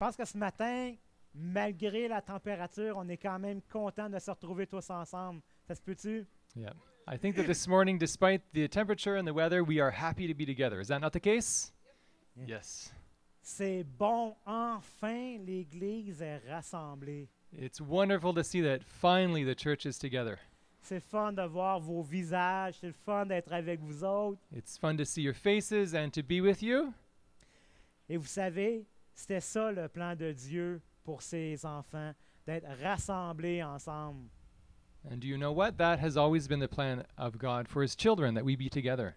Je pense que ce matin, malgré la température, on est quand même content de se retrouver tous ensemble. Ça se peut-tu? Yeah. I think that this morning, despite the temperature and the weather, we are happy to be together. Is that not the case? Yeah. Yes. C'est bon, enfin, l'Église est rassemblée. It's wonderful to see that finally the church is together. C'est le fun de voir vos visages, c'est le fun d'être avec vous autres. It's fun to see your faces and to be with you. Et vous savez, c'était ça le plan de Dieu pour ses enfants, d'être rassemblés ensemble. And do you know what? That has always been the plan of God for his children, that we be together.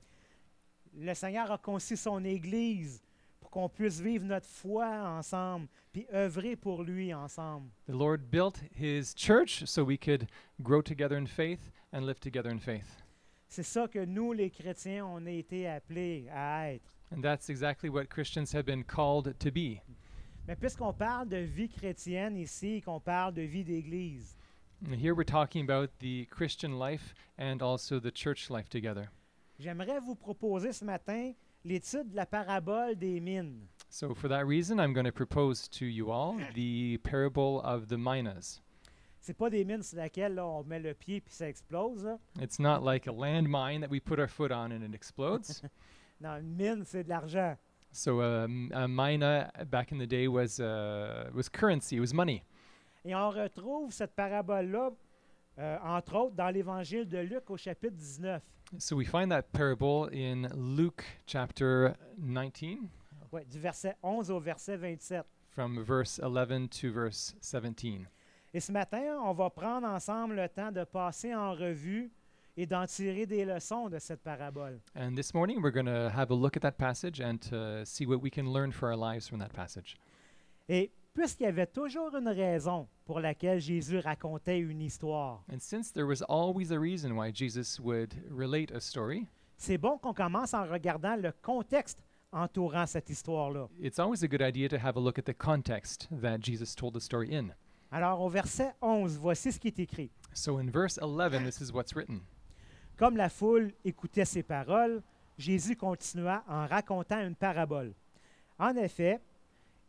Le Seigneur a conçu son Église pour qu'on puisse vivre notre foi ensemble, puis œuvrer pour lui ensemble. The Lord built his church so we could grow together in faith and live together in faith. C'est ça que nous, les chrétiens, on a été appelés à être. And that's exactly what Christians have been called to be. Mais puisqu'on parle de vie chrétienne ici, et qu'on parle de vie d'Église, And here we're talking about the Christian life and also the church life together. j'aimerais vous proposer ce matin l'étude de la parabole des mines. So for that reason, I'm going to propose to you all the parable of the minas. C'est pas des mines sur lesquelles là, on met le pied puis ça explose. Là. It's not like a landmine that we put our foot on and it explodes. Non, une mine, c'est de l'argent. So a mina back in the day was currency, it was money. Et on retrouve cette parabole-là, entre autres, dans l'Évangile de Luc au chapitre 19. So we find that parable in Luke chapter 19 Ouais, du verset 11 au verset 27. from verse 11 to verse 17. Et ce matin, on va prendre ensemble le temps de passer en revue et d'en tirer des leçons de cette parabole. And this morning we're going to have a look at that passage and to see what we can learn for our lives from that passage. Et puisqu'il y avait toujours une raison pour laquelle Jésus racontait une histoire, And since there was always a reason why Jesus would relate a story, c'est bon qu'on commence en regardant le contexte entourant cette histoire-là. it's always a good idea to have a look at the context that Jesus told the story in. Alors, au verset 11, voici ce qui est écrit. So in verse 11, this is what's written. Comme la foule écoutait ces paroles, Jésus continua en racontant une parabole. En effet,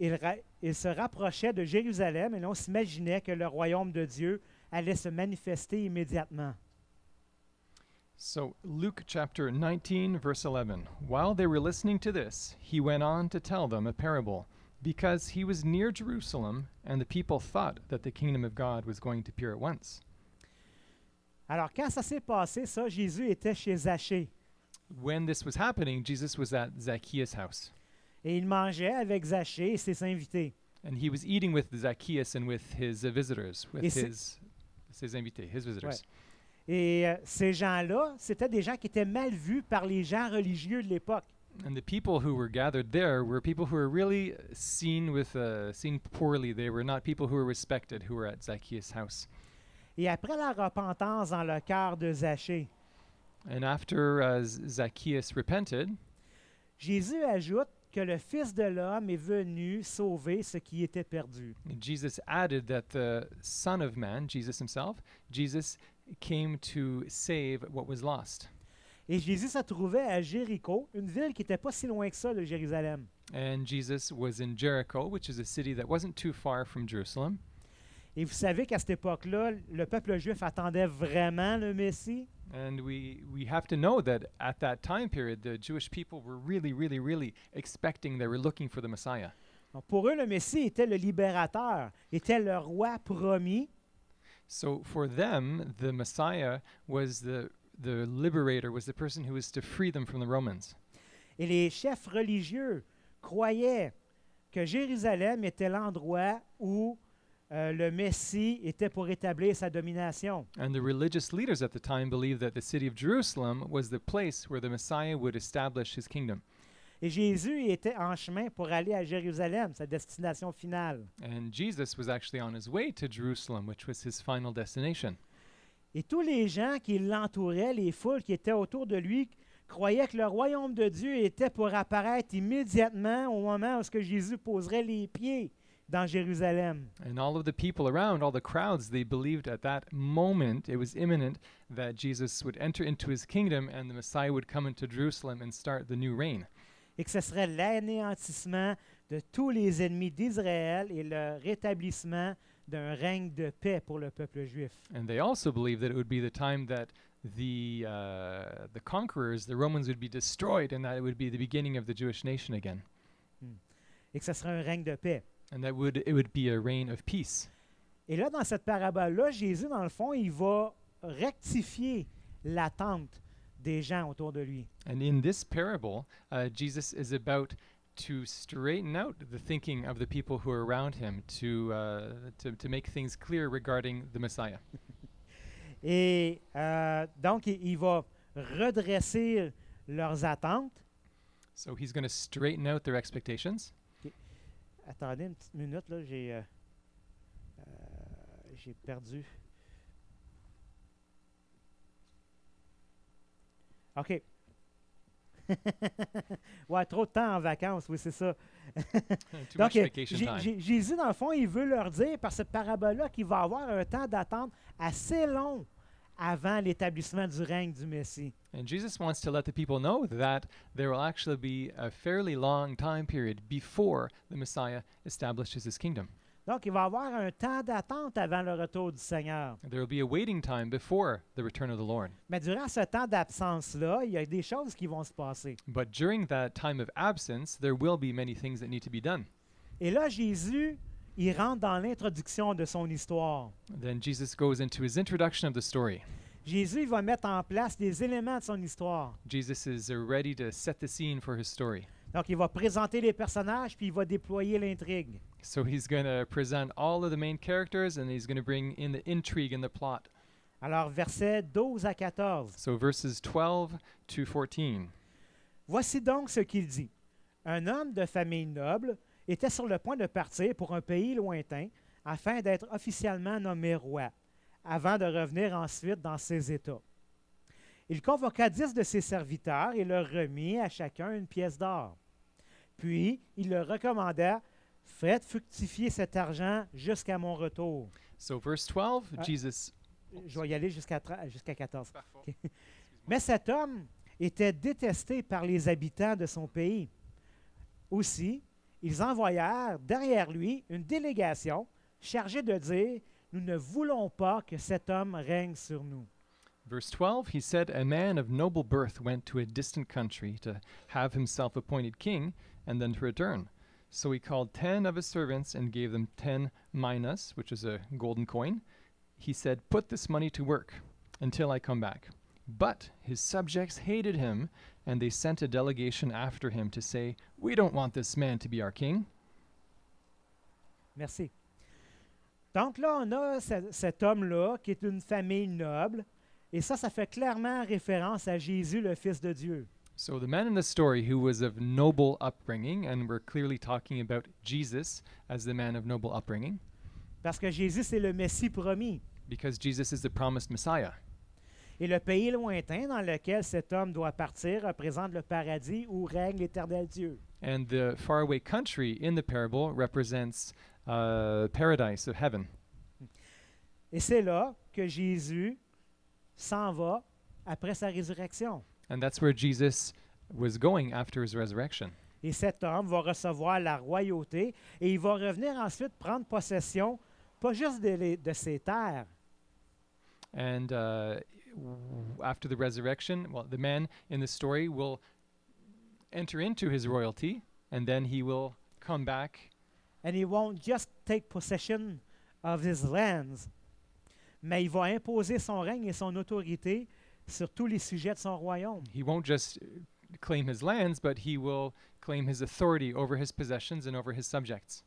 il se rapprochait de Jérusalem et l'on s'imaginait que le royaume de Dieu allait se manifester immédiatement. So Luke chapter 19, verse 11. While they were listening to this, he went on to tell them a parable, because he was near Jerusalem, and the people thought that the kingdom of God was going to appear at once. Alors, quand ça s'est passé, ça, Jésus était chez Zachée When this was happening, Jesus was at Zacchaeus' house, et il mangeait avec Zachée et ses invités. and he was eating with Zacchaeus and with his visitors, with Et c'est- his invités, his visitors. Et ces gens-là, c'était des gens qui étaient mal vus par les gens religieux de l'époque. And the people who were gathered there were people who were really seen poorly. They were not people who were respected who were at Zacchaeus' house. Et après la repentance dans le cœur de Zachée, And after Zacchaeus repented, Jésus ajoute que le Fils de l'homme est venu sauver ce qui était perdu. Jesus added that the Son of Man, Jesus himself, Jesus came to save what was lost. Et Jésus se trouvait à Jéricho, une ville qui n'était pas si loin que ça de Jérusalem. And Jesus was in Jericho, which is a city that wasn't too far from Jerusalem. Et vous savez qu'à cette époque-là, le peuple juif attendait vraiment le Messie. And we have to know that at that time period, the Jewish people were really expecting, they were looking for the Messiah. Donc, pour eux, le Messie était le libérateur, était le roi promis. So for them, the Messiah was the liberator, was the person who was to free them from the Romans. Et les chefs religieux croyaient que Jérusalem était l'endroit où le Messie était pour établir sa domination. And the religious leaders at the time believed that the city of Jerusalem was the place where the Messiah would establish his kingdom. Et Jésus était en chemin pour aller à Jérusalem, sa destination finale. And Jesus was actually on his way to Jerusalem, which was his final destination. Et tous les gens qui l'entouraient, les foules qui étaient autour de lui, croyaient que le royaume de Dieu était pour apparaître immédiatement au moment où ce que Jésus poserait les pieds dans Jérusalem. And all of the people around, all the crowds, they believed at that moment, it was imminent, that Jesus would enter into his kingdom and the Messiah would come into Jerusalem and start the new reign. Et que ce serait l'anéantissement de tous les ennemis d'Israël et le rétablissement d'un règne de paix pour le peuple juif. And they also believed that it would be the time that the conquerors, the Romans, would be destroyed, and that it would be the beginning of the Jewish nation again, Et que ce serait un règne de paix. and that it would be a reign of peace. Et là, dans cette parabole-là, Jésus, dans le fond, il va rectifier l'attente des gens autour de lui. And in this parable, Jesus is about to straighten out the thinking of the people who are around him, to make things clear regarding the Messiah. Et donc, il va redresser leurs attentes. So he's going to straighten out their expectations. Attendez une petite minute, là, j'ai perdu. OK. Ouais, trop de temps en vacances, oui, c'est ça. Too Donc, much vacation time. Jésus, dans le fond, il veut leur dire par cette parabole-là qu'il va avoir un temps d'attente assez long avant l'établissement du règne du Messie. And Jesus wants to let the people know that there will actually be a fairly long time period before the Messiah establishes his kingdom. Donc, il va avoir un temps d'attente avant le retour du Seigneur. There will be a waiting time before the return of the Lord. Mais durant ce temps d'absence-là, il y a des choses qui vont se passer. But during that time of absence, there will be many things that need to be done. Et là, Jésus, il rentre dans l'introduction de son histoire. Then Jesus goes into his introduction of the story. Jésus, il va mettre en place des éléments de son histoire. Jesus is ready to set the scene for his story. Donc, il va présenter les personnages, puis il va déployer l'intrigue. So he's going to present all of the main characters, and he's going to bring in the intrigue and the plot. Alors, versets 12 à 14. So verses 12 to 14. Voici donc ce qu'il dit. Un homme de famille noble était sur le point de partir pour un pays lointain afin d'être officiellement nommé roi, avant de revenir ensuite dans ses États. Il convoqua 10 de ses serviteurs et leur remit à chacun une pièce d'or. Puis, il leur recommanda, « Faites fructifier cet argent jusqu'à mon retour. So verse 12, Ah. Jesus. » Je vais y aller jusqu'à 14. OK. Mais cet homme était détesté par les habitants de son pays. Aussi, ils envoyèrent derrière lui une délégation chargée de dire, « Nous ne voulons pas que cet homme règne sur nous. » Verse 12, he said, A man of noble birth went to a distant country to have himself appointed king and then to return. So he called 10 of his servants and gave them 10 minas, which is a golden coin. He said, Put this money to work until I come back. But his subjects hated him, and they sent a delegation after him to say, We don't want this man to be our king. Merci. Donc là, on a cet homme-là qui est une famille noble, et ça fait clairement référence à Jésus, le Fils de Dieu. So the man in the story who was of noble upbringing, and we're clearly talking about Jesus as the man of noble upbringing, Parce que Jésus, c'est le Messie promis. because Jesus is the promised Messiah. Et le pays lointain dans lequel cet homme doit partir représente le paradis où règne l'Éternel Dieu. And the faraway country in the parable represents paradise of heaven. Et c'est là que Jésus s'en va après sa résurrection. And that's where Jesus was going after his resurrection. Et cet homme va recevoir la royauté et il va revenir ensuite prendre possession, pas juste de ses terres, And after the resurrection, well, the man in the story will enter into his royalty, and then he will come back. and he won't just take possession of his lands, mais il va imposer son règne et son autorité sur tous les sujets de son royaume. He won't just claim his lands, but he will claim his authority over his possessions and over his subjects.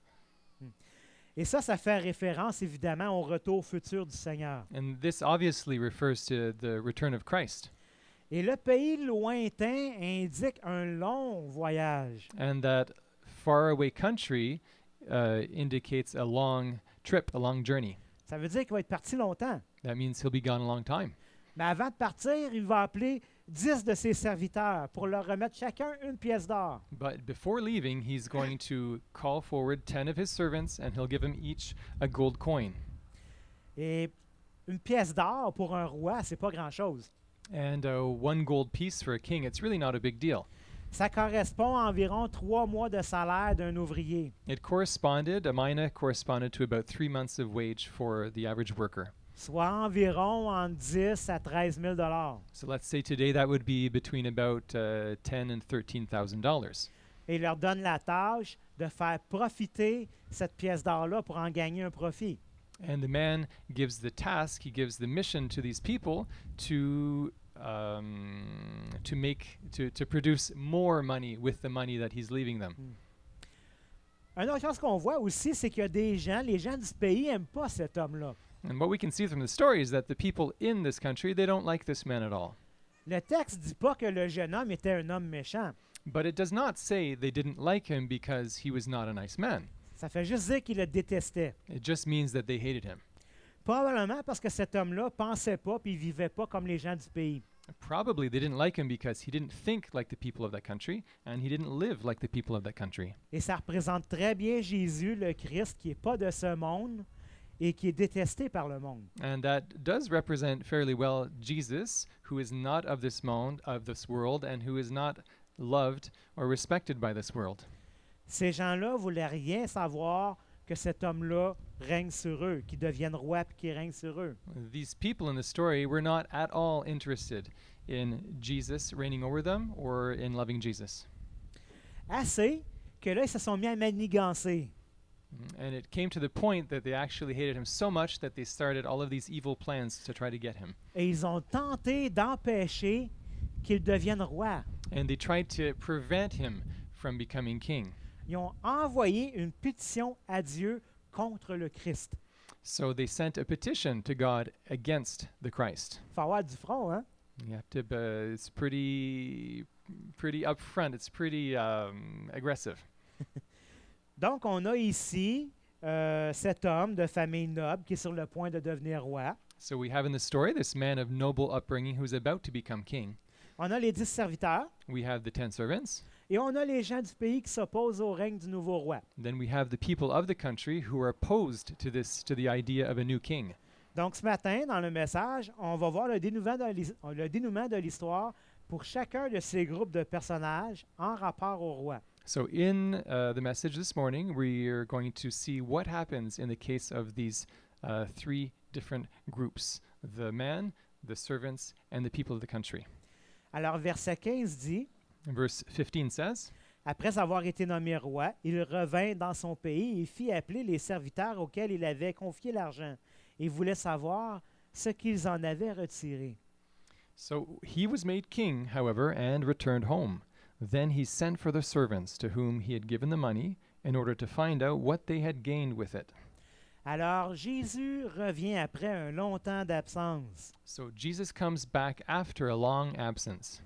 Et ça fait référence évidemment au retour futur du Seigneur. And this obviously refers to the return of Christ. Et le pays lointain indique un long voyage. And that faraway country indicates a long trip, a long journey. Ça veut dire qu'il va être parti longtemps. That means he'll be gone a long time. Mais avant de partir, il va appeler 10 de ses serviteurs pour leur remettre chacun une pièce d'or. But before leaving, he's going to call forward 10 of his servants, and he'll give them each a gold coin. Et une pièce d'or pour un roi, c'est pas grand-chose. And one gold piece for a king, it's really not a big deal. Ça correspond à environ 3 mois de salaire d'un ouvrier. A mina corresponded to about 3 months of wage for the average worker. Soit environ entre 10 à 13 000 $. So let's say today that would be between about $10,000 and $13,000. Et il leur donne la tâche de faire profiter cette pièce d'or-là pour en gagner un profit. And the man gives the task, he gives the mission to these people to produce more money with the money that he's leaving them. Une autre chose qu'on voit aussi, c'est qu'il y a des gens, les gens du pays n'aiment pas cet homme-là. And what we can see from the story is that the people in this country, they don't like this man at all. Le texte ne dit pas que le jeune homme était un homme méchant. But it does not say they didn't like him because he was not a nice man. Ça fait juste dire qu'il le détestait. It just means that they hated him. Probablement parce que cet homme-là pensait pas puis vivait pas comme les gens du pays. Probably they didn't like him because he didn't think like the people of that country and he didn't live like the people of that country. Et ça représente très bien Jésus, le Christ, qui n'est pas de ce monde et qui est détesté par le monde. And that does represent fairly well Jesus, who is not of this world, and who is not loved or respected by this world. Ces gens-là voulaient rien savoir que cet homme-là règne sur eux, qu'il devienne roi et qu'il règne sur eux. These people in the story were not at all interested in Jesus reigning over them or in loving Jesus. Assez que là, ils se sont mis à manigancer. And it came to the point that they actually hated him so much that they started all of these evil plans to try to get him. Et ils ont tenté d'empêcher qu'il devienne roi. And they tried to prevent him from becoming king. Ils ont envoyé une pétition à Dieu contre le Christ. So they sent a petition to God against the Christ. Il faut avoir du front, hein? You have to, it's pretty upfront. It's pretty aggressive. Donc, on a ici cet homme de famille noble qui est sur le point de devenir roi. So we have in the story this man of noble upbringing who's about to become king. On a les 10 serviteurs We have the 10 servants. et on a les gens du pays qui s'opposent au règne du nouveau roi. Then we have the people of the country who are opposed to the idea of a new king. Donc, ce matin, dans le message, on va voir le dénouement de l'histoire pour chacun de ces groupes de personnages en rapport au roi. So in the message this morning, we are going to see what happens in the case of these 3 different groups: the man, the servants, and the people of the country. Alors, verset 15 dit, Verse 15 says, après avoir été nommé roi, il revint dans son pays et fit appeler les serviteurs auxquels il avait confié l'argent et voulait savoir ce qu'ils en avaient retiré. So he was made king, however, and returned home. Then he sent for the servants to whom he had given the money in order to find out what they had gained with it. Alors Jésus revient après un long temps d'absence. So Jesus comes back after a long absence.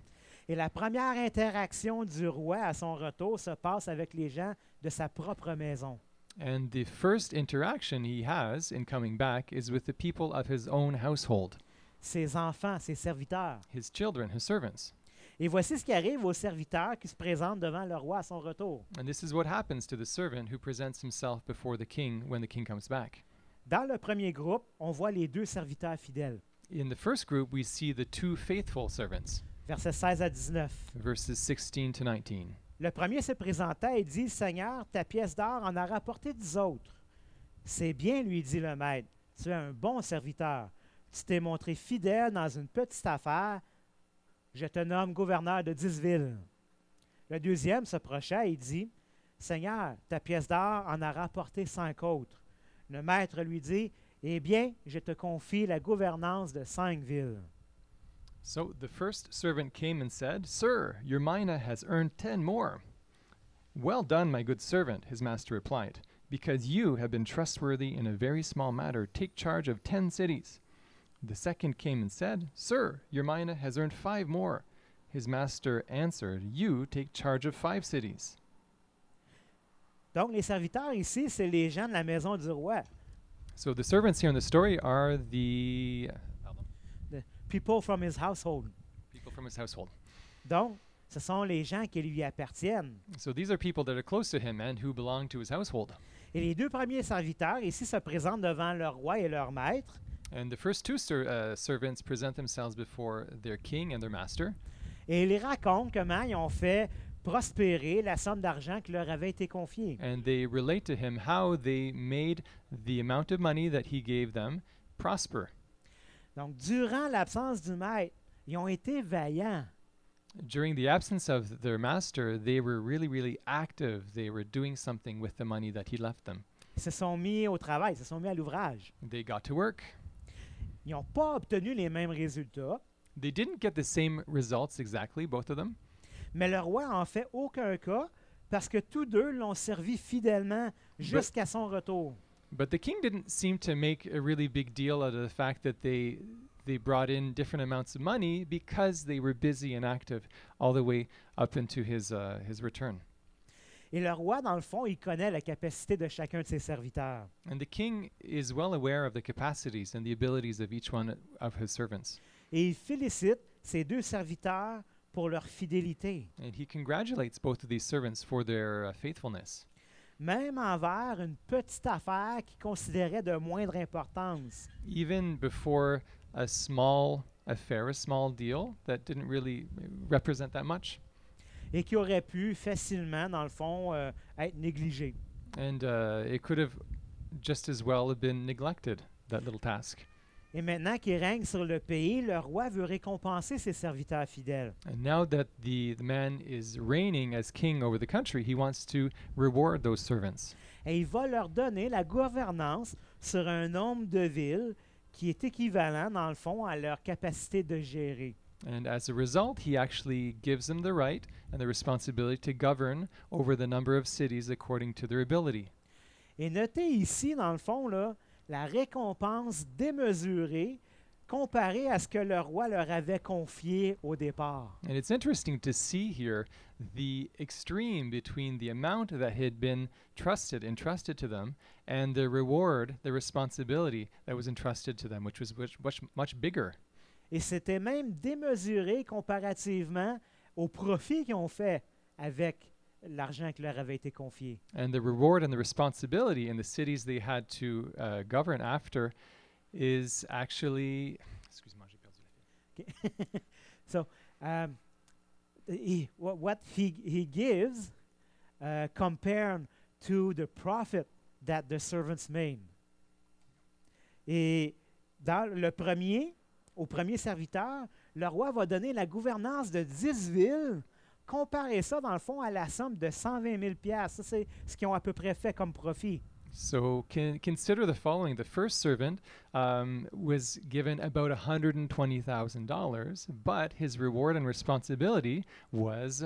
Et la première interaction du roi à son retour se passe avec les gens de sa propre maison. And the first interaction he has in coming back is with the people of his own household, Ses enfants, ses serviteurs. his children, his servants. Et voici ce qui arrive aux serviteurs qui se présentent devant le roi à son retour. And this is what happens to the servant who presents himself before the king when the king comes back. Dans le premier groupe, on voit les 2 serviteurs fidèles. In the first group, we see the 2 faithful servants, Versets 16 à 19. verses 16 to 19. Le premier se présenta et dit, « Seigneur, ta pièce d'or en a rapporté 10 autres. » « C'est bien, lui dit le maître, tu es un bon serviteur. Tu t'es montré fidèle dans une petite affaire. Je te nomme gouverneur de 10 villes. » Le deuxième s'approcha et dit, « Seigneur, ta pièce d'or en a rapporté 5 autres. » Le maître lui dit, « Eh bien, je te confie la gouvernance de 5 villes. » So the first servant came and said, "Sir, your mina has earned 10 more." "Well done, my good servant," his master replied. "Because you have been trustworthy in a very small matter, take charge of 10 cities." The second came and said, "Sir, your mina has earned 5 more." His master answered, "You take charge of 5 cities." Donc, les serviteurs ici, c'est les gens de la maison du roi. So the servants here in the story are the The people from his household. people from his household. Donc, ce sont les gens qui lui appartiennent. So these are people that are close to him and who belong to his household. Et les 2 premiers serviteurs ici se présentent devant leur roi et leur maître. And the first 2 servants present themselves before their king and their master. Et ils racontent comment ils ont fait prospérer la somme d'argent qui leur avait été confiée. And they relate to him how they made the amount of money that he gave them prosper. Donc, durant l'absence du maître, ils ont été vaillants. During the absence of their master, they were really, really active. They were doing something with the money that he left them. Ils se sont mis au travail, ils se sont mis à l'ouvrage. They got to work. Ils n'ont pas obtenu les mêmes résultats, They didn't get the same results exactly, both of them, mais le roi en fait aucun cas parce que tous deux l'ont servi fidèlement jusqu'à son retour. but the king didn't seem to make a really big deal out of the fact that they brought in different amounts of money because they were busy and active all the way up into his return. Et le roi, dans le fond, il connaît la capacité de chacun de ses serviteurs. And the king is well aware of the capacities and the abilities of each one of his servants. Et il félicite ses deux serviteurs pour leur fidélité, And he congratulates both of these servants for their faithfulness, même envers une petite affaire qu'il considérait de moindre importance. even before a small affair, a small deal that didn't really represent that much, Et qui aurait pu facilement, dans le fond, être négligé. and it could have just as well have been neglected, that little task. Et maintenant qu'il règne sur le pays, le roi veut récompenser ses serviteurs fidèles. And now that the man is reigning as king over the country, he wants to reward those servants. Et il va leur donner la gouvernance sur un nombre de villes qui est équivalent, dans le fond, à leur capacité de gérer. And as a result, he actually gives them the right and the responsibility to govern over the number of cities according to their ability. Et notez ici, dans le fond, là, la récompense démesurée comparée à ce que le roi leur avait confié au départ. And it's interesting to see here the extreme between the amount that had been entrusted to them, and the reward, the responsibility that was entrusted to them, which was much bigger. Et c'était même démesuré comparativement au profit qu'ils ont fait avec l'argent qui leur avait été confié. And the reward and the responsibility in the cities they had to govern after is actually. Excuse-moi, j'ai perdu la fille. So, what he gives compared to the profit that the servants made. Et au premier serviteur, le roi va donner la gouvernance de 10 villes. Comparez ça, dans le fond, à la somme de 120 000 $. Ça, c'est ce qu'ils ont à peu près fait comme profit. So consider the following. The first servant was given about $120,000, but his reward and responsibility was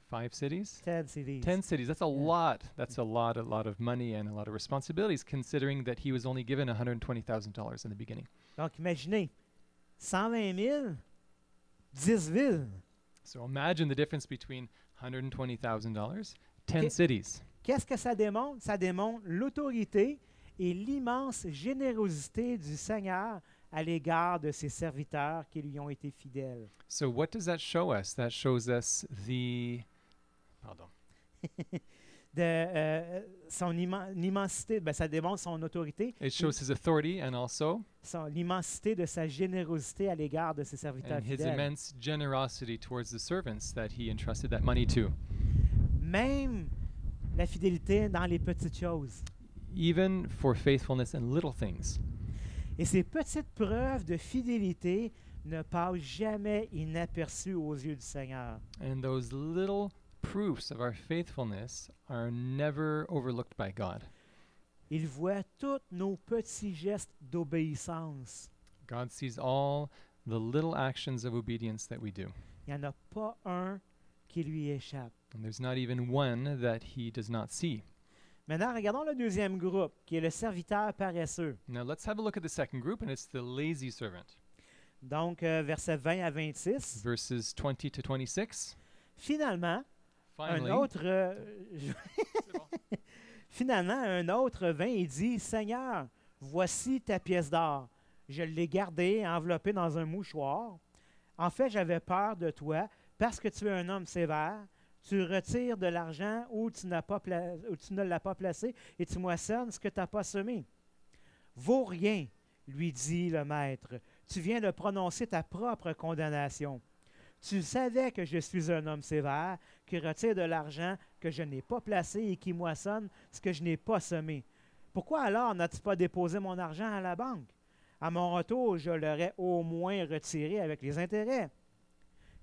5 cities? 10 cities. 10 cities. That's a lot. That's a lot of money and a lot of responsibilities, considering that he was only given $120,000 in the beginning. Donc, imaginez, 120 000, 10 villes. So imagine the difference between $120,000, 10 Okay. cities. Qu'est-ce que ça démontre? Ça démontre l'autorité et l'immense générosité du Seigneur à l'égard de ses serviteurs qui lui ont été fidèles. So what does that show us? That shows us the... Pardon. Son immensité, ça démontre son autorité, It shows his authority and also l'immensité de sa générosité à l'égard de ses serviteurs and his fidèles. immense generosity towards the servants that he entrusted that money to. Même la fidélité dans les petites choses. Even for faithfulness in little things. Et ces petites preuves de fidélité ne passent jamais inaperçues aux yeux du Seigneur. And those little proofs of our faithfulness are never overlooked by God. Il voit tous nos petits gestes d'obéissance. God sees all the little actions of obedience that we do. Il n'y en a pas un qui lui échappe. And there's not even one that he does not see. Maintenant, regardons le deuxième groupe, qui est le serviteur paresseux. Now let's have a look at the second group, and it's the lazy servant. Donc, versets 20 à 26. Verses 20 to 26. Finalement, Finally, un autre, finalement, un autre vint et dit, « Seigneur, voici ta pièce d'or. Je l'ai gardée, enveloppée dans un mouchoir. En fait, j'avais peur de toi, parce que tu es un homme sévère. Tu retires de l'argent où tu ne l'as pas placé, et tu moissonnes ce que tu n'as pas semé. Vaut rien, lui dit le maître. Tu viens de prononcer ta propre condamnation. Tu savais que je suis un homme sévère, qui retire de l'argent que je n'ai pas placé et qui moissonne ce que je n'ai pas semé. Pourquoi alors n'as-tu pas déposé mon argent à la banque? À mon retour, je l'aurais au moins retiré avec les intérêts.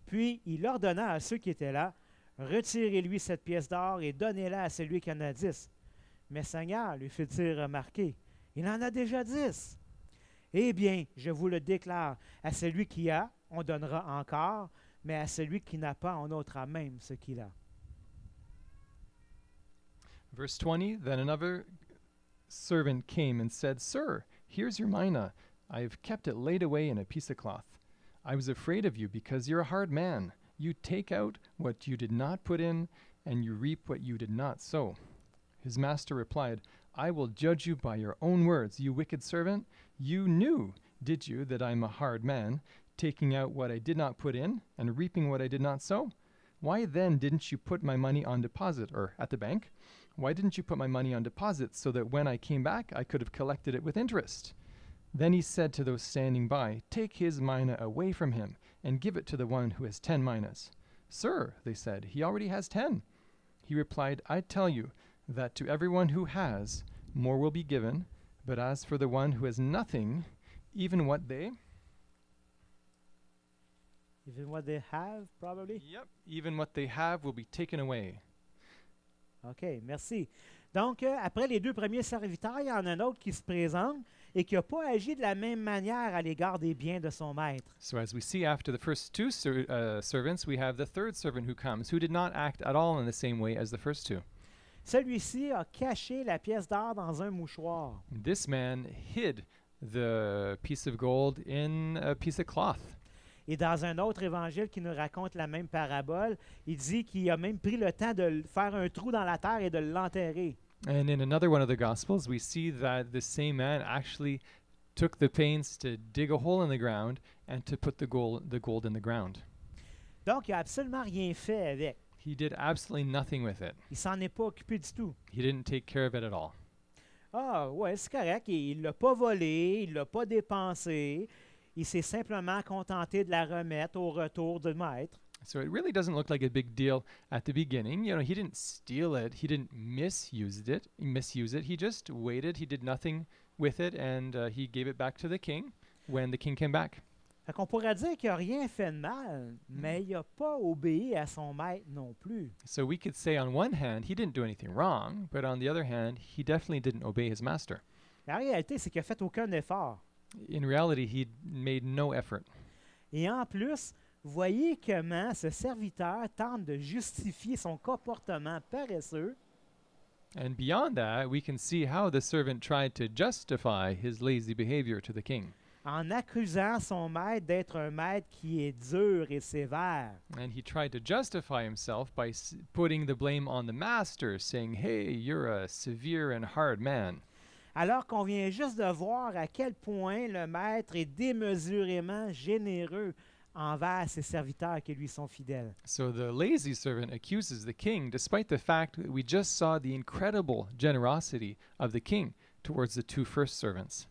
Puis il ordonna à ceux qui étaient là, retirez-lui cette pièce d'or et donnez-la à celui qui en a 10. Mais Seigneur, lui fit-il remarquer, il en a déjà 10. Eh bien, je vous le déclare, à celui qui a, on donnera encore, mais à celui qui n'a pas, on ôtera même ce qu'il a. Verse 20, then another servant came and said, Sir, here's your mina. I have kept it laid away in a piece of cloth. I was afraid of you because you're a hard man. You take out what you did not put in, and you reap what you did not sow. His master replied, I will judge you by your own words, you wicked servant. You knew, did you, that I am a hard man, taking out what I did not put in, and reaping what I did not sow? Why then didn't you put my money on deposit, or at the bank? Why didn't you put my money on deposit, so that when I came back I could have collected it with interest? Then he said to those standing by, Take his mina away from him, and give it to the one who has 10 minas. Sir, they said, he already has 10. He replied, I tell you that to everyone who has, more will be given, but as for the one who has nothing, even what they have, probably. even what they have will be taken away. OK, merci. Donc, après les deux premiers serviteurs, il y en a un autre qui se présente et qui n'a pas agi de la même manière à l'égard des biens de son maître. So as we see after the first two servants, we have the third servant who comes, who did not act at all in the same way as the first two. Celui-ci a caché la pièce d'or dans un mouchoir. This man hid the piece of gold in a piece of cloth. Et dans un autre évangile qui nous raconte la même parabole, il dit qu'il a même pris le temps de faire un trou dans la terre et de l'enterrer. And in another one of the Gospels, we see that the same man actually took the pains to dig a hole in the ground and to put the gold in the ground. Donc, il n'a absolument rien fait avec. He did absolutely nothing with it. Il s'en est pas occupé du tout. He didn't take care of it at all. Ah, ouais, c'est correct. Il ne l'a pas volé, il ne l'a pas dépensé. Il s'est simplement contenté de la remettre au retour du maître. So it really doesn't look like a big deal at the beginning. You know, he didn't steal it. He didn't misuse it. He just waited. He did nothing with it, and he gave it back to the king when the king came back. Fait qu'on pourrait dire qu'il n'a rien fait de mal, mais il n'a pas obéi à son maître non plus. So we could say on one hand, he didn't do anything wrong, but on the other hand, he definitely didn't obey his master. La réalité, c'est qu'il n'a fait aucun effort. In reality, he made no effort. Et en plus, voyez comment ce serviteur tente de justifier son comportement paresseux And beyond that, we can see how the servant tried to justify his lazy behavior to the king. en accusant son maître d'être un maître qui est dur et sévère. And he tried to justify himself by putting the blame on the master, saying, hey, you're a severe and hard man. Alors qu'on vient juste de voir à quel point le maître est démesurément généreux envers ses serviteurs qui lui sont fidèles. So the lazy servant accuses the king, despite the fact that we just saw the incredible generosity of the king towards the two first servants.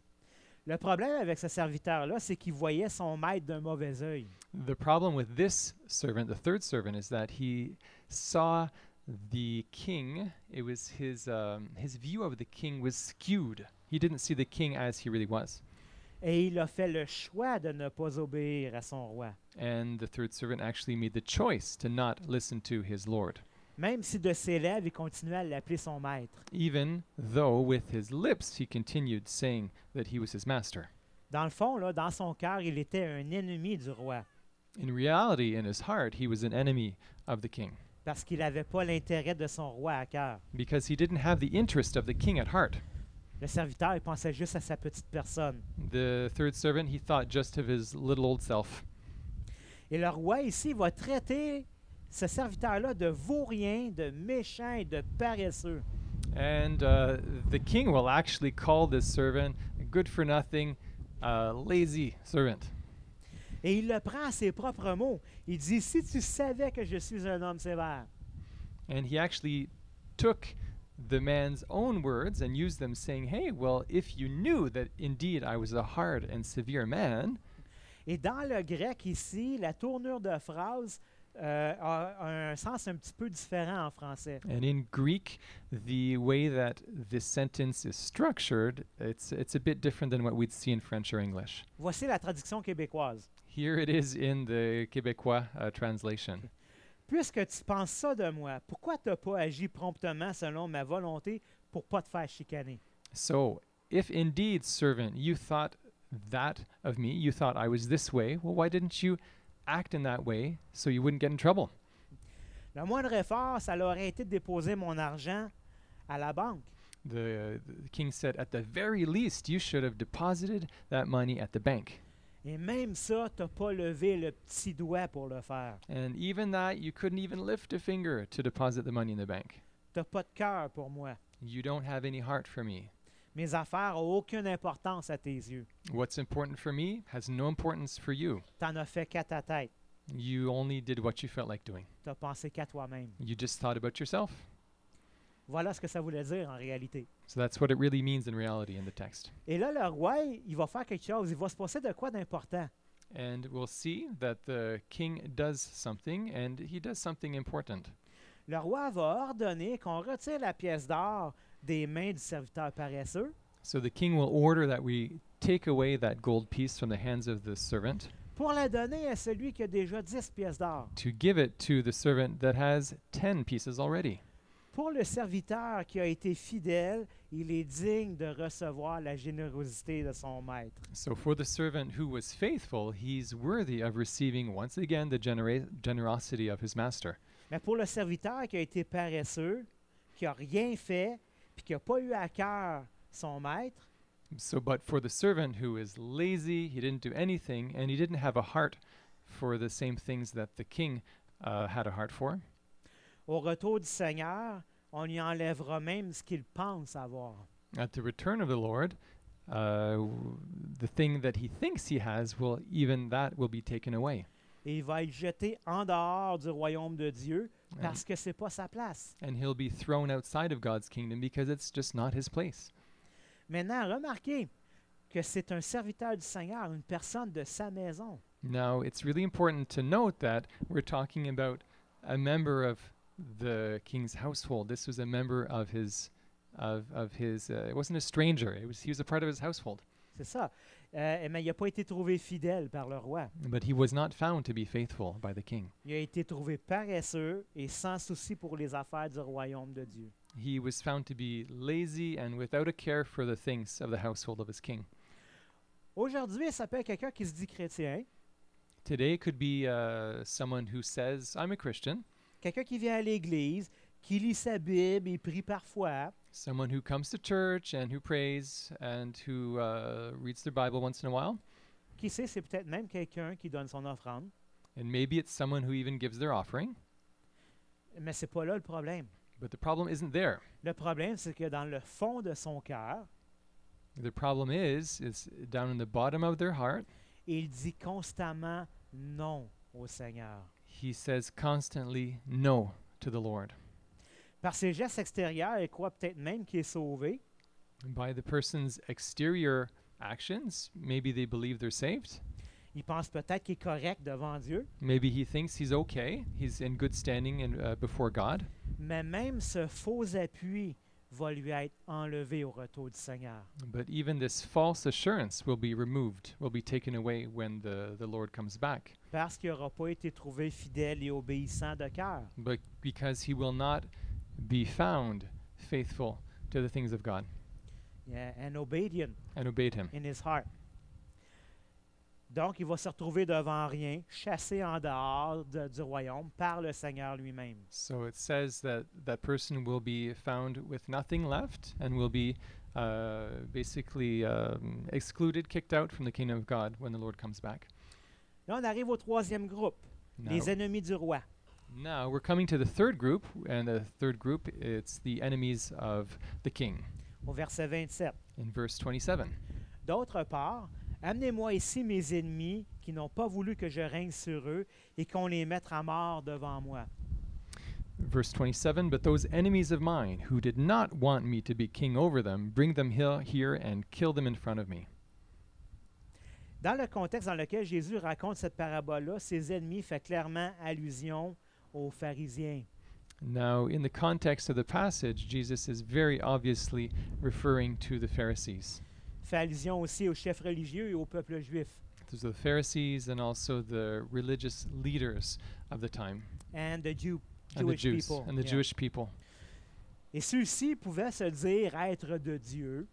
Le problème avec ce serviteur-là, c'est qu'il voyait son maître d'un mauvais œil. The problem with this servant, the third servant, is that he saw the king. It was his view of the king was skewed. He didn't see the king as he really was. Et il a fait le choix de ne pas obéir à son roi. And the third servant actually made the choice to not listen to his lord. Même si de ses lèvres, il continuait à l'appeler son maître. Even though with his lips he continued saying that he was his master. Dans le fond, là, dans son cœur, il était un ennemi du roi. In reality, in his heart, he was an enemy of the king. Parce qu'il n'avait pas l'intérêt de son roi à cœur. Because he didn't have the interest of the king at heart. Le serviteur, il pensait juste à sa petite personne. The third servant, he thought just of his little old self. Et le roi ici va traiter ce serviteur-là de vaurien, de méchant et de paresseux. And the king will actually call this servant a good-for-nothing, lazy servant. Et il le prend à ses propres mots. Il dit, si tu savais que je suis un homme sévère. And he actually took the man's own words and used them saying, hey, well, if you knew that indeed I was a hard and severe man. Et dans le grec ici, la tournure de phrase a un sens un petit peu différent en français. And in Greek, the way that this sentence is structured, it's a bit different than what we'd see in French or English. Voici la traduction québécoise. Here it is in the Québécois translation. Puisque tu penses ça de moi, pourquoi tu n'as pas agi promptement selon ma volonté pour pas te faire chicaner? So, if indeed, servant, you thought that of me, you thought I was this way, well, why didn't you act in that way so you wouldn't get in trouble? Le moindre effort, ça aurait été de déposer mon argent à la banque. The king said, at the very least, you should have deposited that money at the bank. Et même ça, tu n'as pas levé le petit doigt pour le faire. And even that, you couldn't even lift a finger to deposit the money in the bank. Tu n'as pas de cœur pour moi. You don't have any heart for me. Mes affaires n'ont aucune importance à tes yeux. What's important for me has no importance for you. Tu n'en as fait qu'à ta tête. You only did what you felt like doing. Tu as pensé qu'à toi-même. You just thought about yourself. Voilà ce que ça voulait dire en réalité. So that's what it really means in reality in the text. Et là, le roi, il va faire quelque chose. Il va se passer de quoi d'important? And we'll see that the king does something, and he does something important. Le roi va ordonner qu'on retire la pièce d'or des mains du serviteur paresseux. So the king will order that we take away that gold piece from the hands of the servant Pour la donner à celui qui a déjà 10 pièces d'or. to give it to the servant that has 10 pieces already. Pour le serviteur qui a été fidèle, il est digne de recevoir la générosité de son maître. So for the servant who was faithful, he's worthy of receiving once again the generosity of his master. Mais pour le serviteur qui a été paresseux, qui n'a rien fait, puis qui n'a pas eu à cœur son maître, So, but for the servant who is lazy, he didn't do anything, and he didn't have a heart for the same things that the king had a heart for, au retour du Seigneur, on lui enlèvera même ce qu'il pense avoir. at the return of the Lord, the thing that he thinks he has will even that will be taken away, Et il va être jeté en dehors du royaume de Dieu parce que c'est pas sa place. and he'll be thrown outside of God's kingdom because it's just not his place. Maintenant, remarquez que c'est un serviteur du Seigneur, une personne de sa maison. Now, it's really important to note that we're talking about a member of the king's household. This was a member of his, it wasn't a stranger. He was a part of his household. C'est ça. Mais il n'a pas été trouvé fidèle par le roi. But he was not found to be faithful by the king. Il a été trouvé paresseux et sans souci pour les affaires du royaume de Dieu. He was found to be lazy and without a care for the things of the household of his king. Aujourd'hui, ça peut être quelqu'un qui se dit chrétien, Today could be someone who says, I'm a Christian, quelqu'un qui vient à l'église, qui lit sa Bible et prie parfois, someone who comes to church and who prays and who reads their Bible once in a while. qui sait, c'est peut-être même quelqu'un qui donne son offrande, And maybe it's someone who even gives their offering. mais c'est pas là le problème. But the problem isn't there. Le problème, c'est que dans le fond de son cœur, The problem is down in the bottom of their heart, il dit constamment non au Seigneur. he says constantly no to the Lord. Par ses gestes extérieurs, il croit peut-être même qu'il est sauvé, By the person's exterior actions, maybe they believe they're saved. il pense peut-être qu'il est correct devant Dieu, Maybe he thinks he's okay. He's in good standing before God. mais même ce faux appui va lui être enlevé au retour du Seigneur. But even this false assurance will be removed, will be taken away when the Lord comes back. Parce qu'il n'aura pas été trouvé fidèle et obéissant de cœur. But because he will not be found faithful to the things of God Yeah, and obedient and obeyed him. in his heart. Donc, il va se retrouver devant rien, chassé en dehors du royaume par le Seigneur lui-même. So it says that that person will be found with nothing left and will be basically excluded, kicked out from the kingdom of God when the Lord comes back. Là, on arrive au troisième groupe, les ennemis du roi. Now we're coming to the third group, and the third group, it's the enemies of the king. Au verset 27. In verse 27, D'autre part, amenez-moi ici mes ennemis qui n'ont pas voulu que je règne sur eux et qu'on les mette à mort devant moi. verse 27, but those enemies of mine who did not want me to be king over them, bring them here and kill them in front of me. Dans le contexte dans lequel Jésus raconte cette parabole-là, ses ennemis font clairement allusion aux pharisiens. Now, in the context of the passage, Jesus is very obviously referring to the Pharisees. Il fait allusion aussi aux chefs religieux et au peuple juif. Those are the Pharisees and also the religious leaders of the time, And the and the Jewish Jews, people. and the Yeah. Jewish people. Et ceux-ci pouvaient se dire être de Dieu.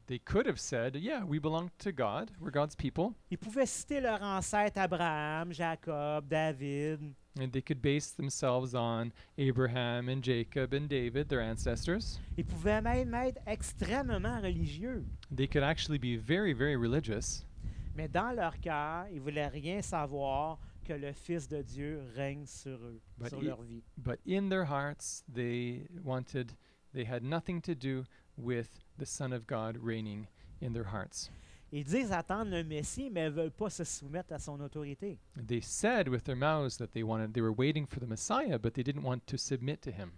They could have said, yeah, we belong to God, we're God's people, Ils pouvaient citer leur ancêtre Abraham, Jacob, David. and they could base themselves on Abraham and Jacob and David, their ancestors. Ils pouvaient même être extrêmement religieux. They could actually be very, very religious, Mais dans leur cœur, ils ne voulaient rien savoir que le Fils de Dieu règne sur eux, But sur i- leur vie. but in their hearts, they had nothing to do with the Son of God reigning in their hearts. Ils disent attendre le Messie, mais ils ne veulent pas se soumettre à son autorité. They said with their mouths that they were waiting for the Messiah, but they didn't want to submit to him.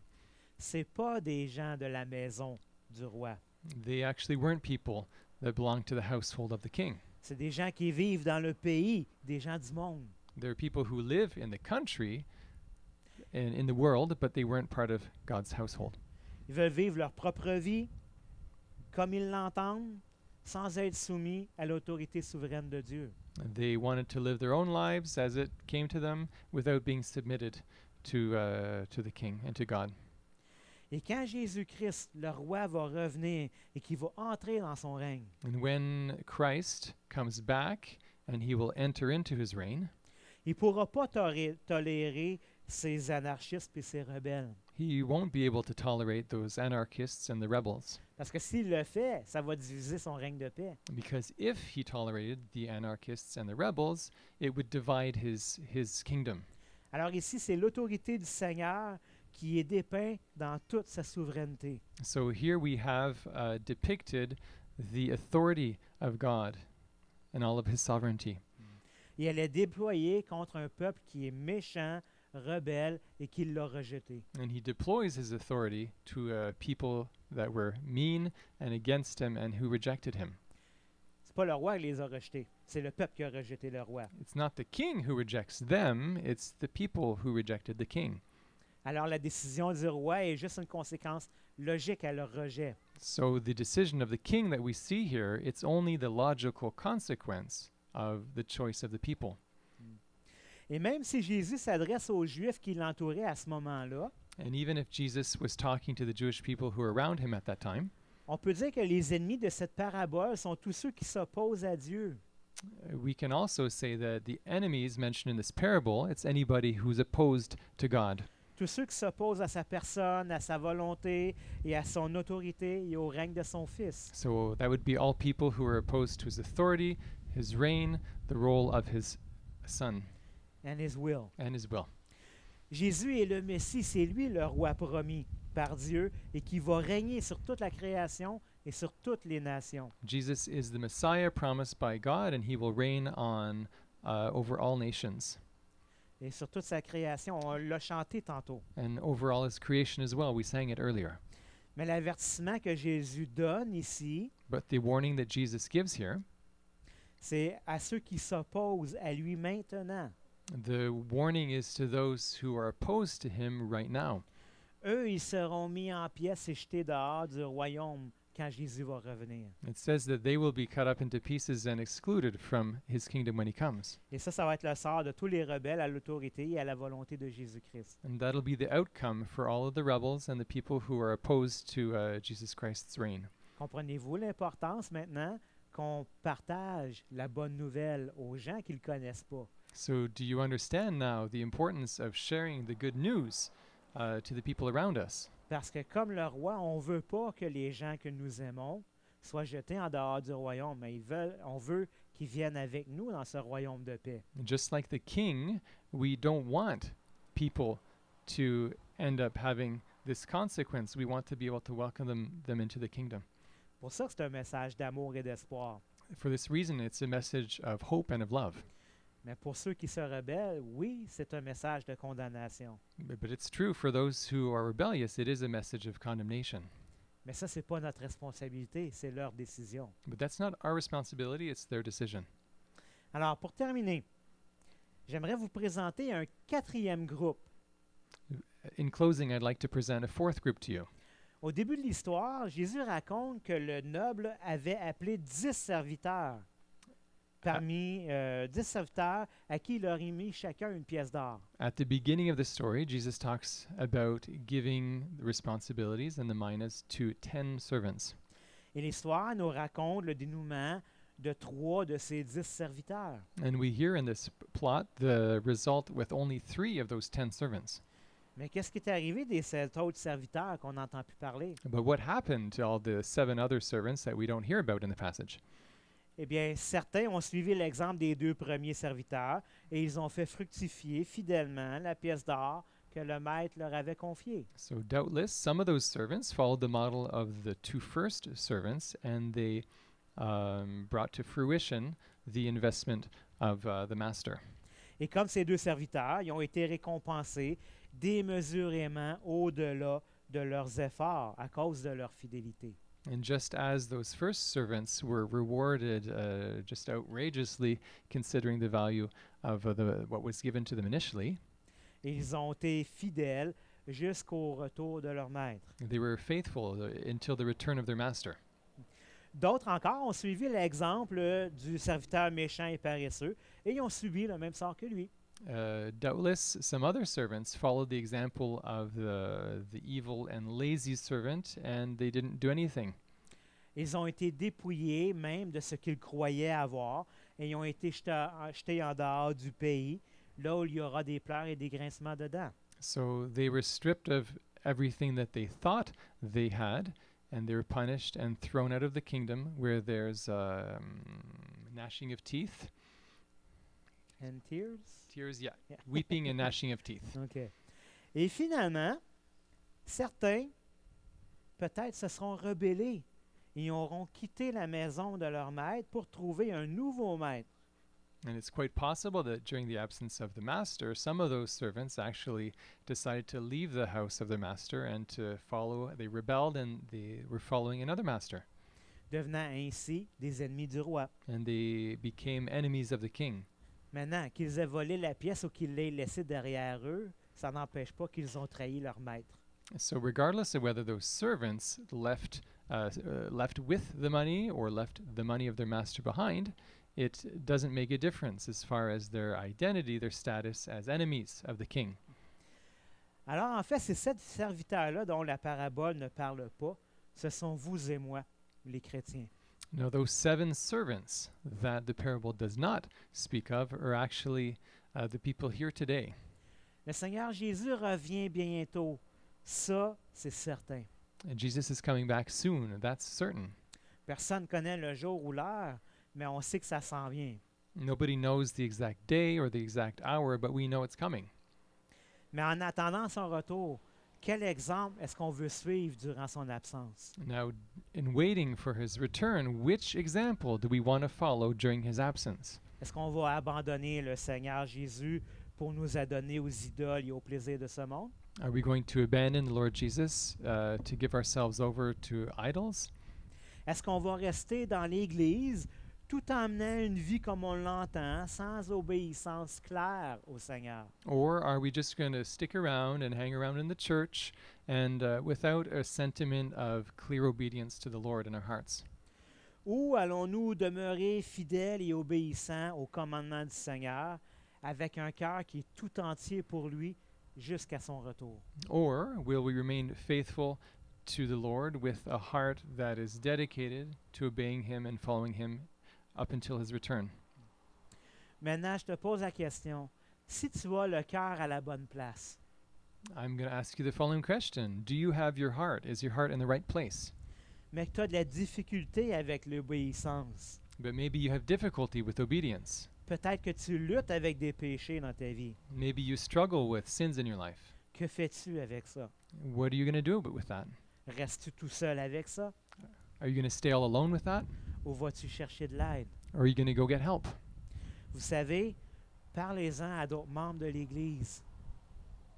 C'est pas des gens de la maison du roi. They actually weren't people that belonged to the household of the king. C'est des gens qui vivent dans le pays, des gens du monde. They're people who live in the country and in the world, but they weren't part of God's household. Ils veulent vivre leur propre vie comme ils l'entendent, sans être soumis à l'autorité souveraine de Dieu. They wanted to live their own lives as it came to them without being submitted to the king and to God. Et quand Jésus-Christ, le roi, va revenir et qu'il va entrer dans son règne, And when Christ comes back and he will enter into his reign, il ne pourra pas tolérer ces anarchistes et ces rebelles. he won't be able to tolerate those anarchists and the rebels. Parce que s'il le fait, ça va diviser son règne de paix. Because if he tolerated the anarchists and the rebels, it would divide his kingdom. Alors ici, c'est l'autorité du Seigneur qui est dépeinte dans toute sa souveraineté. So here we have depicted the authority of God and all of his sovereignty. Et elle est déployée contre un peuple qui est méchant, rebelle et qui l'a rejeté. And he deploys his authority to people that were mean and against him and who rejected him. C'est pas le roi qui les a rejetés, c'est le peuple qui a rejeté le roi. It's not the king who rejects them, it's the people who rejected the king. Alors la décision du roi est juste une conséquence logique à leur rejet. So the decision of the king that we see here, it's only the logical consequence of the choice of the people. Et même si Jésus s'adresse aux Juifs qui l'entouraient à ce moment-là, And even if Jesus was talking to the Jewish people who were around him at that time, on peut dire que les ennemis de cette parabole sont tous ceux qui s'opposent à Dieu. we can also say that the enemies mentioned in this parable, it's anybody who's opposed to God. Tous ceux qui s'opposent à sa personne, à sa volonté et à son autorité et au règne de son Fils. So that would be all people who are opposed to his authority, his reign, the role of his son, And his will. and his will. Jésus est le Messie, c'est lui le roi promis par Dieu et qui va régner sur toute la création et sur toutes les nations. Jesus is the Messiah promised by God, and he will reign on over all nations Et sur toute sa création, on l'a chanté tantôt. and over all his creation as well. We sang it earlier. Mais l'avertissement que Jésus donne ici, But the warning that Jesus gives here, c'est à ceux qui s'opposent à lui maintenant. the warning is to those who are opposed to him right now. Eux, ils seront mis en pièces et jetés dehors du royaume quand Jésus va revenir. It says that they will be cut up into pieces and excluded from his kingdom when he comes. Et ça va être le sort de tous les rebelles à l'autorité et à la volonté de Jésus-Christ. And that'll be the outcome for all of the rebels and the people who are opposed to Jesus Christ's reign. Comprenez-vous l'importance maintenant qu'on partage la bonne nouvelle aux gens qui ne le connaissent pas? So, do you understand now the importance of sharing the good news to the people around us? Parce que comme le roi, on ne veut pas que les gens que nous aimons soient jetés en dehors du royaume, mais on veut qu'ils viennent avec nous dans ce royaume de paix. Just like the king, we don't want people to end up having this consequence. We want to be able to welcome them into the kingdom. Pour ça que c'est un message d'amour et d'espoir. For this reason, it's a message of hope and of love. Mais pour ceux qui se rebellent, oui, c'est un message de condamnation. But it's true for those who are rebellious, it is a message of condemnation. Mais ça, ce n'est pas notre responsabilité, c'est leur décision. But that's not our responsibility, it's their decision. Alors, pour terminer, j'aimerais vous présenter un quatrième groupe. In closing, I'd like to present a fourth group to you. Au début de l'histoire, Jésus raconte que le noble avait appelé 10 serviteurs, parmi 10 serviteurs à qui il aurait mis chacun une pièce d'or. At the beginning of the story, Jesus talks about giving the responsibilities and the minas to 10 servants. Et l'histoire nous raconte le dénouement de 3 de ces 10 serviteurs. And we hear in this plot the result with only 3 of those 10 servants. Mais qu'est-ce qui est arrivé des 7 autres serviteurs qu'on n'entend plus parler? But what happened to all the 7 other servants that we don't hear about in the passage? Eh bien, certains ont suivi l'exemple des 2 premiers serviteurs et ils ont fait fructifier fidèlement la pièce d'or que le maître leur avait confiée. So doubtless, some of those servants followed the model of the 2 first servants, and they brought to fruition the investment of the master. Et comme ces 2 serviteurs, ils ont été récompensés démesurément au-delà de leurs efforts à cause de leur fidélité. And just as those first servants were rewarded just outrageously, considering the value of what was given to them initially, Et ils ont été fidèles jusqu'au retour de leur maître. they were faithful until the return of their master. D'autres encore ont suivi l'exemple du serviteur méchant et paresseux et ils ont subi le même sort que lui. Doubtless, some other servants followed the example of the evil and lazy servant, and they didn't do anything. Ils ont été dépouillés même de ce qu'ils croyaient avoir et ils ont été jetés en dehors du pays, là où il y aura des pleurs et des grincements de dents. So they were stripped of everything that they thought they had, and they were punished and thrown out of the kingdom, where there's gnashing of teeth. And tears? Tears, yeah. Yeah. Weeping and gnashing of teeth. OK. Et finalement, certains, peut-être, se seront rebellés et auront quitté la maison de leur maître pour trouver un nouveau maître. And it's quite possible that during the absence of the master, some of those servants actually decided to leave the house of their master and to follow, they rebelled and they were following another master. Devenant ainsi des ennemis du roi. And they became enemies of the king. Maintenant, qu'ils aient volé la pièce ou qu'ils l'aient laissée derrière eux, ça n'empêche pas qu'ils ont trahi leur maître. So regardless of whether those servants left with the money or left the money of their master behind, it doesn't make a difference as far as their identity, their status as enemies of the king. Alors, en fait, ces 7 serviteurs-là dont la parabole ne parle pas, ce sont vous et moi, les chrétiens. Now, those 7 servants that the parable does not speak of are actually the people here today. Le Seigneur Jésus revient bientôt. Ça, c'est certain. And Jesus is coming back soon, that's certain. Personne ne connaît le jour ou l'heure, mais on sait que ça s'en vient. Nobody knows the exact day or the exact hour, but we know it's coming. Mais en attendant son retour, quel exemple est-ce qu'on veut suivre durant son absence? Now, in waiting for his return, which example do we want to follow during his absence? Est-ce qu'on va abandonner le Seigneur Jésus pour nous adonner aux idoles et aux plaisirs de ce monde? Are we going to abandon the Lord Jesus to give ourselves over to idols? Est-ce qu'on va rester dans l'Église tout en menant une vie comme on l'entend, sans obéissance claire au Seigneur? Or are we just going to stick around and hang around in the church and without a sentiment of clear obedience to the Lord in our hearts? Ou allons-nous demeurer fidèles et obéissants au commandement du Seigneur avec un cœur qui est tout entier pour lui jusqu'à son retour? Or will we remain faithful to the Lord with a heart that is dedicated to obeying him and following him up until his return? Maintenant, je te pose la question. Si tu as le cœur à la bonne place, I'm going to ask you the following question. Do you have your heart? Is your heart in the right place? mais que tu as de la difficulté avec l'obéissance, But maybe you have difficulty with obedience. peut-être que tu luttes avec des péchés dans ta vie. Maybe you struggle with sins in your life. Que fais-tu avec ça? What are you going to do with that? Restes-tu tout seul avec ça Are you going to stay all alone with that? ou vas-tu chercher de l'aide? Or are you going to go get help? Vous savez, parlez-en à d'autres membres de l'Église.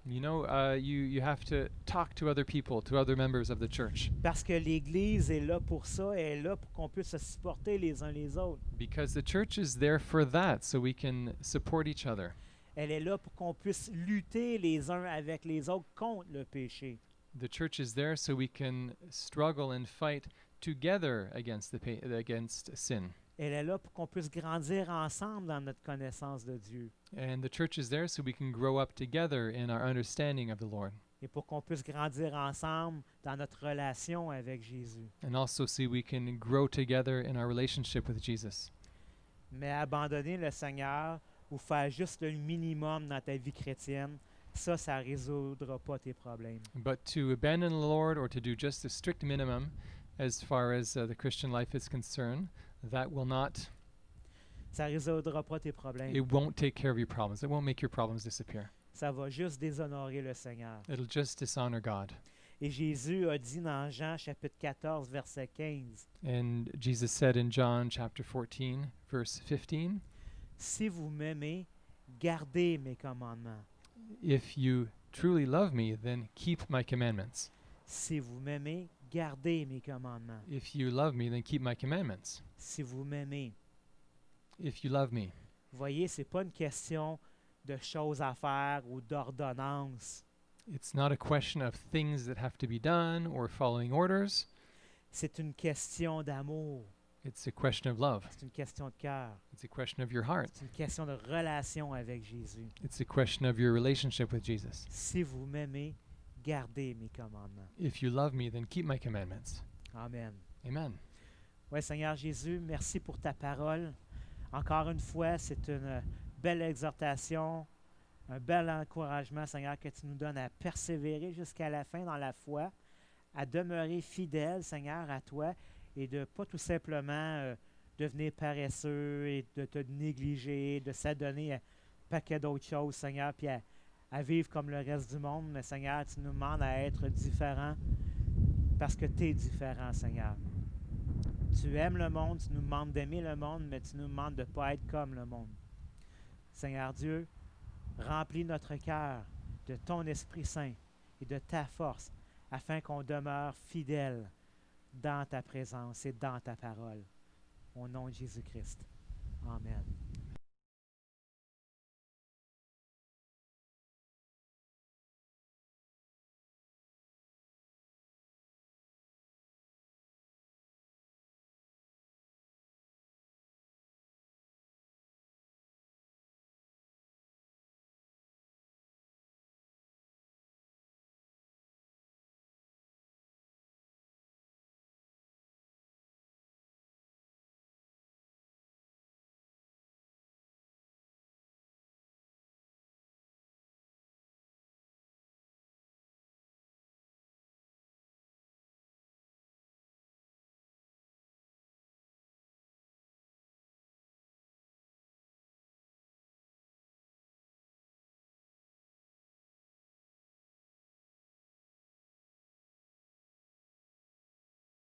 You know, you have to talk to other people, to other members of the church, Parce que l'Église est là pour ça, elle est là pour qu'on puisse se supporter les uns les autres. because the church is there for that, so we can support each other. Elle est là pour qu'on puisse lutter les uns avec les autres contre le péché. The church is there so we can struggle and fight together against against sin. Elle est là pour qu'on puisse grandir ensemble dans notre connaissance de Dieu And the church is there so we can grow up together in our understanding of the Lord, et pour qu'on puisse grandir ensemble dans notre relation avec Jésus. and also so we can grow together in our relationship with Jesus. Mais abandonner le Seigneur ou faire juste le minimum dans ta vie chrétienne, ça ne résoudra pas tes problèmes. But to abandon the Lord or to do just a strict minimum as far as the Christian life is concerned, that will not, Ça ne résoudra pas tes problèmes. it won't take care of your problems. It won't make your problems disappear. Ça va juste déshonorer le Seigneur. It'll just dishonor God. Et Jésus a dit dans Jean chapitre 14, verset 15, And Jesus said in John chapter 14, verse 15, « Si vous m'aimez, gardez mes commandements. if you truly love me, then keep my commandments. Si vous m'aimez, gardez mes commandements. If you love me, then keep my commandments. Si vous m'aimez. » If you love me. Vous voyez, ce n'est pas une question de choses à faire ou d'ordonnances. It's not a question of things that have to be done or following orders. C'est une question d'amour. It's a question of love. C'est une question de cœur. It's a question of your heart. C'est une question de relation avec Jésus. It's a question of your relationship with Jesus. Si vous m'aimez, gardez mes commandements. If you love me, then keep my commandments. Amen. Amen. Oui, Seigneur Jésus, merci pour ta parole. Encore une fois, c'est une belle exhortation, un bel encouragement, Seigneur, que tu nous donnes à persévérer jusqu'à la fin dans la foi, à demeurer fidèle, Seigneur, à toi, et de pas tout simplement devenir paresseux et de te négliger, de s'adonner à un paquet d'autres choses, Seigneur, puis à vivre comme le reste du monde. Mais Seigneur, tu nous demandes à être différent parce que tu es différent, Seigneur. Tu aimes le monde, tu nous demandes d'aimer le monde, mais tu nous demandes de ne pas être comme le monde. Seigneur Dieu, remplis notre cœur de ton Esprit Saint et de ta force afin qu'on demeure fidèle dans ta présence et dans ta parole. Au nom de Jésus-Christ. Amen.